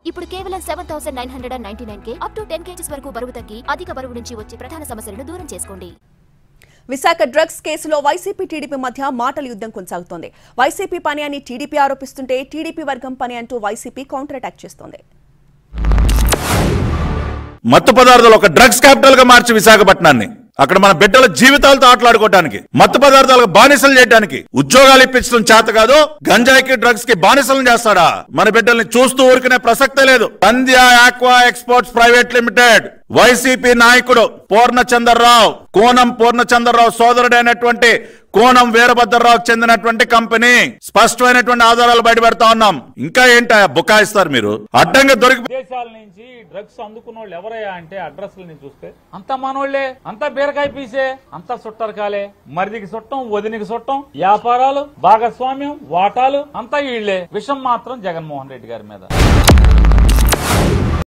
ఇప్పుడు కేవలం 7,999 up to 10 kgs వరకు బరువు తగ్గి అధిక బరువు నుంచి వచ్చే ప్రధాన సమస్యలను దూరం చేసుకోండి. విశాఖ డ్రగ్స్ కేసులో వైసీపీ టీడీపీ మధ్య మాటల యుద్ధం కొనసాగుతోంది. వైసీపీ పని అని టీడీపీ ఆరోపిస్తుంటే టీడీపీ వర్గం పని అంటూ వైసీపీ కౌంటర్ అటాక్ చేస్తోంది. మత్తు పదార్థాలు ఒక డ్రగ్స్ క్యాపిటల్ గా మార్చి విశాఖపట్నాన్ని అక్కడ మన బిడ్డల జీవితాలతో ఆటలాడుకోవడానికి మత్తు పదార్థాలకు బానిసలు చేయడానికి ఉద్యోగాలు ఇప్పించడం చేత కాదు గంజాయికి డ్రగ్స్ కి బానిసలను చేస్తాడా? మన బిడ్డల్ని చూస్తూ ఊరుకునే ప్రసక్తే లేదు. Pandya aqua exports private limited YCP నాయకుడు పూర్ణచంద్రరావు కోనం పూర్ణచంద్రరావు సోదరుడైనటువంటి కోనం వీరభద్రరావుకు చెందినటువంటి కంపెనీ స్పష్టమైనటువంటి ఆధారాలు బయటపెడతా ఉన్నాం. ఇంకా ఏంటా బుకాయిస్తారు మీరు? అడ్డంగా దొరికి దేశాల నుంచి డ్రగ్స్ అందుకున్న వాళ్ళు ఎవరయ్యా అంటే అడ్రస్లని చూస్తే అంత మనోళ్లే, అంత బీరకాయ పీసే, అంత సుట్టరకాలే, మరిదికి సుట్టం వదినికి సుట్టం, వ్యాపారాలు భాగస్వామ్యం వాటాలు అంతా వీళ్లే. విషం మాత్రం జగన్మోహన్ రెడ్డి గారి మీద.